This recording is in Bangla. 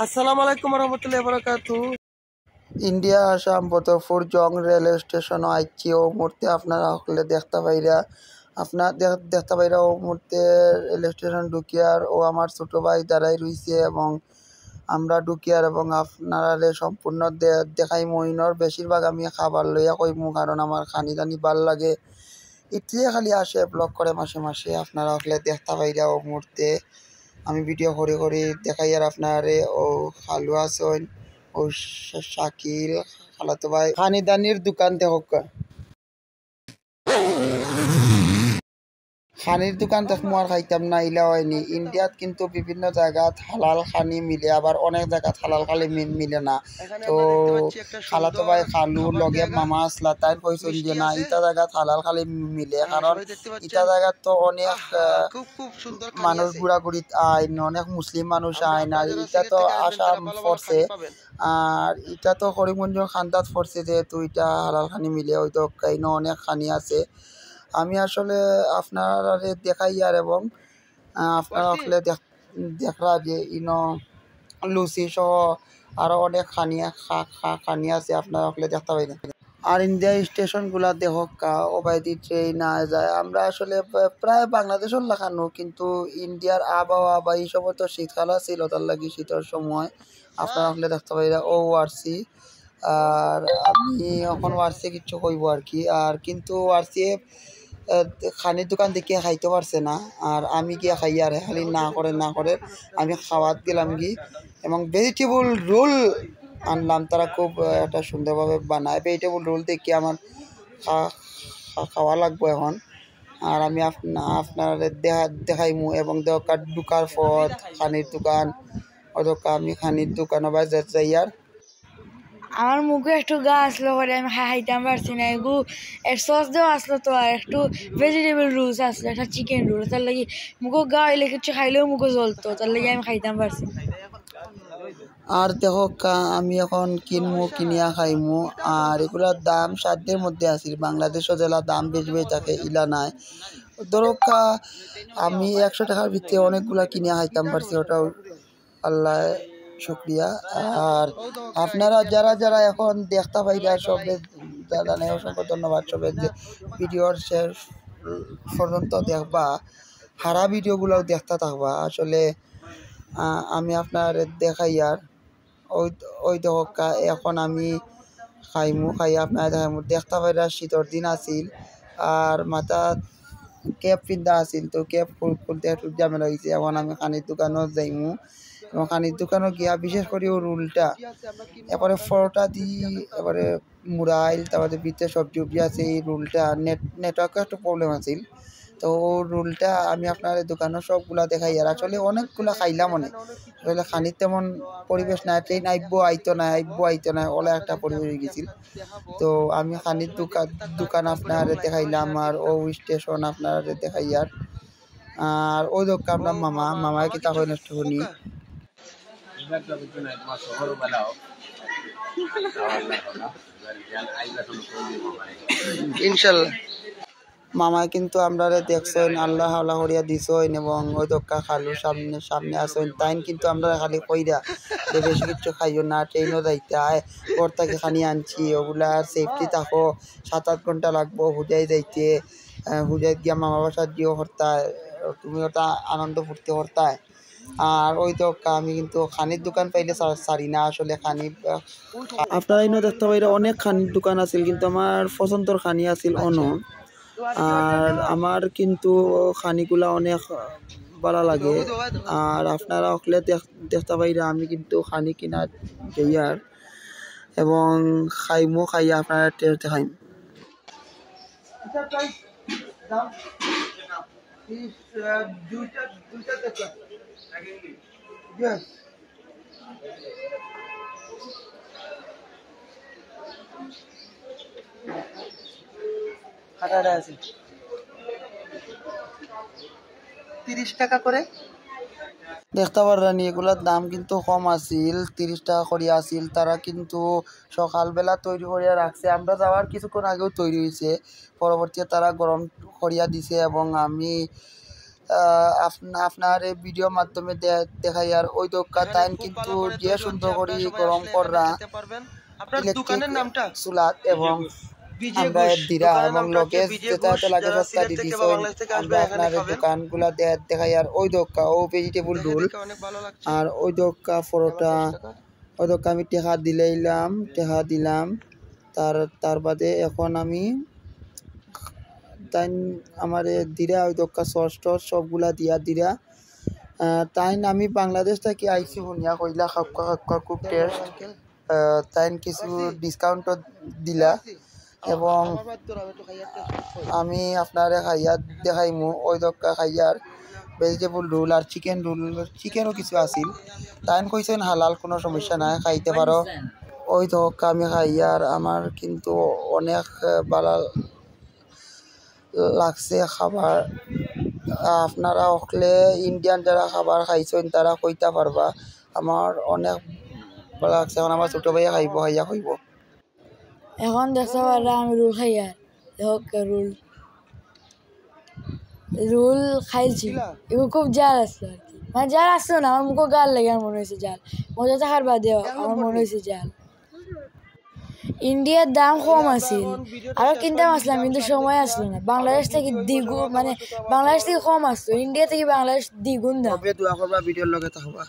আসসালামু আলাইকুম রহমতুল্লাহি বারাকাতু। ইন্ডিয়া আসাম বতরপুর জং রেল স্টেশন আইছি। ও মুহূর্তে আপনারা হলে দেখতে পাইরা দেখতে পাইরা ও মুহূর্তে রেল স্টেশন ঢুকিয়ার ও আমার ছোট ভাই দাঁড়াই রইছে এবং আমরা ঢুকিয়ার এবং আপনারা সম্পূর্ণ দেখাই মইনর বেশিরভাগ আমি খাবার লইয়া কইমু, কারণ আমার খানি দানি ভাল লাগে। ইতিয়ে খালি আসে ব্লগ করে মাসে মাসে। আপনারা হলে দেখতে পাইরা ও মুহূর্তে আমি ভিডিও করে করে দেখাই আর আপনারে ও খালু আসন ও শাকিল খালাতো ভাই খানি দানির দোকান দেখক। খানির দোকান দেখমু আর খাইতাম না ইলা হয়নি। ইন্ডিয়াত কিন্তু বিভিন্ন জায়গাত হালাল খানি মিলে, আবার অনেক জায়গাত হালাল খালি মিলে না। তো খালাতো ভাই খালু লগে মামা আসলা তাই কইছেন যে না ইটা জায়গাত হালাল খালি মিলে, কারণ ইটা জায়গাত তো অনেক মানুষ ঘোরাঘুরিত আইন, অনেক মুসলিম মানুষ আইন। আর এটা তো আসাম ফরছে, আর এটা তো করিমগঞ্জ খান্দাত ফরছে, যেহেতু এটা হালাল খানি মিলে হয়তো অনেক খানি আছে। আমি আসলে আপনারা দেখাই আর এবং আপনারা আসলে দেখরা যে লুচি সহ আরো অনেক খানি আছে, আপনারা আসলে দেখতে পাই না। আর ইন্ডিয়া স্টেশনগুলা দেখক ওবাইদি ট্রেন না যায়। আমরা আসলে প্রায় বাংলাদেশের লাগানো, কিন্তু ইন্ডিয়ার আবহাওয়া বা এই সময় তো শীতকাল ছিল, তার লাগি শীতের সময় আপনারা আসলে দেখতে পাইরা ও আরছি। আর আমি এখন আরছি কিচ্ছু কইব আর কি। আর কিন্তু আরছি খানির দোকান দেখিয়ে খাইতে পারছে না, আর আমি গিয়ে খাই আর খালি না করে আমি খাওয়াত গেলাম কি এবং ভেজিটেবল রোল আনলাম। তারা খুব একটা সুন্দরভাবে বানায়। ভেজিটেবল রোল দেখি আমার খাওয়া লাগবো এখন। আর আমি আপনার দেখাইমু এবং দরকার ঢুকার পথ খানির দোকান অদরকার আমি খানির দোকান আবার যাই। আর আমার মুখে একটু গা আসলো পরে আমি খাইতাম পারছি না। এগু এর সস দেওয়া আসলো তো, আর একটু ভেজিটেবল রোলস আসলো, একটা চিকেন রোল। তার লাগি মুখে গা হইলে কিছু খাইলেও মুখে জ্বলতো, তার লাগি আমি খাইতাম পারছি না। আর দেখো আমি এখন কিনিয়া খাইমু। আর এগুলার দাম সাধ্যের মধ্যে আছিল। বাংলাদেশও জেলা দাম বেশি বেশি থাকে ইলা নাই। ধরো আমি 100 টাকার ভিতরে অনেকগুলা কিনিয়া খাইতাম পারছি, ওটাও আল্লাহ শুক্রিয়া। আর আপনারা যারা যারা এখন দেখতে পাইরা সবে জানাই অসংখ্য ধন্যবাদ। সবে যে ভিডিওর শেষ পর্যন্ত দেখবা, হারা ভিডিওগুলোও দেখতে থাকবা। আসলে আমি আপনার দেখাই আর ওই ওই দেখা এখন আমি খাই আপনার দেখাইমু। দেখতে পাইরা শীতর দিন আছিল আর মাথা ক্যাপ পিন্ধা আছিল, তো ক্যাপ খুলতে একটু ঝামেলা হয়েছে। এখন আমি খানির দোকানও যাইমু এবং খানির দোকানও গিয়া বিশেষ করে ও রুলটা এবারে ফরোটা দিই, এবারে মুরাইল, তারপরে ভিতরে সবজি উবজি আছে। এই রুলটা নেটওয়ার্কের একটু প্রবলেম আছিল, তো রুলটা আমি আপনার দোকানের সবগুলা দেখাই। আর আসলে অনেকগুলা খাইলাম অনেক। আসলে খানির তেমন পরিবেশ নাই, ট্রেন আইতো না ওলা একটা পরিবেশ হয়ে গেছিল। তো আমি খানির দোকান আপনার দেখাইলাম আর ও স্টেশন আপনার দেখাই। আর ওই দোকান আপনার মামায় কি তাকে নষ্ট করি ইনশাল্লাহ। মামায় কিন্তু আমরা দেখছেন আল্লাহ আল্লাহ করিয়া দিছেন এবং ওই দক্কা খালু সামনে আসেন। তাই কিন্তু আমরা খালি কইরা যে বেশি কিছু খাইও না, ট্রেনও যাইতে হয়, ঘর থেকে খানি আনছি ওগুলা সেফটি থাকো। 7-8 ঘন্টা লাগবো হুজাই যাইতে। হুজাই গিয়া মামা বাসার দিয়েও হরতায়, তুমি ওটা আনন্দ ফুর্তি হরতায়। আর ওই তো আমি কিন্তু খানির দোকান পাইলে সারি না আসলে খানি। আপনারা ইনো দেখতে পাইলে অনেক খানির দোকান আছিল, কিন্তু আমার পছন্দর খানি আছিল অন্য। আর আমার কিন্তু খানিগুলা অনেক ভালো লাগে। আর আপনারা হলে দেখতে পাইরা আমি কিন্তু খানি কিনা যাইয়ার এবং খাইয়া আপনারা টেস্ট খাইম। আছে 30 টাকা করে দেখতে পারেন। এগুলার দাম কিন্তু কম আছিল, 30 টাকা করে আছিল। তারা কিন্তু সকালবেলা তৈরি করিয়া রাখছে, আমরা যাওয়ার কিছুক্ষণ আগেও তৈরি হয়েছে। পরবর্তীতে তারা গরম করিয়া দিছে এবং আমি আপনার এই ভিডিও মাধ্যমে দেখাই আর ওই দোকান তাইন কিন্তু যে সুন্দর করে গরম করা ইলেকট্রিক চুলাত এবং আমরা দিরা এবং লগেজ যেটা লাগে সস্তা দি দিছে আমরা আপনার দোকানগুলা দেখাই আর ওই দোকা ও ভেজিটেবল রোল আর ওই দোকা পরোটা ওই দোকা আমি টেকা দিলাম তার বাদে এখন আমি তাই আমার দিরা ওই দোকা সস টস সবগুলা দিরা তাই আমি বাংলাদেশ থেকে আইসি শুনিয়া কইলা খাক্কা খুব টেস্ট তাই কিছু ডিসকাউন্টও দিলা এবং আমি আপনারে খাইয়া দেখাইমু ওই দোকা খাইয়ার ভেজিটেবল রোল আর চিকেনও কিছু আছিল তাই কইছেন হালাল কোনো সমস্যা নাই খাইতে পারো ওই দোকা আমি খাইয়ার আমার কিন্তু অনেক ভালো লাগছে খাবার আপনারা হকলে ইন্ডিয়ান যারা খাবার খাইছেন তারা কইতে পারবা আমার অনেক ভালো লাগছে এখন আমার ছোটো ভাইয়া খাইয়া কইব এখন দেখতে পারা আমি রোল খাই আর হোক রোল খাইছি এগুলো খুব জাল আসলো আর কি মানে জাল আসলো না আমার মুখে গাল লেগে আমার মনে হয়েছে জাল মজা থাকার বাদে আমার মনে হয়েছে জাল ইন্ডিয়ার দাম কম আছিল আরও কিনতাম আসলাম কিন্তু সময় আসলো না বাংলাদেশ থেকে দ্বিগুণ মানে বাংলাদেশ থেকে কম আসলো ইন্ডিয়া থেকে বাংলাদেশ দ্বিগুণ দাম ভিডিওর লগে থাকবা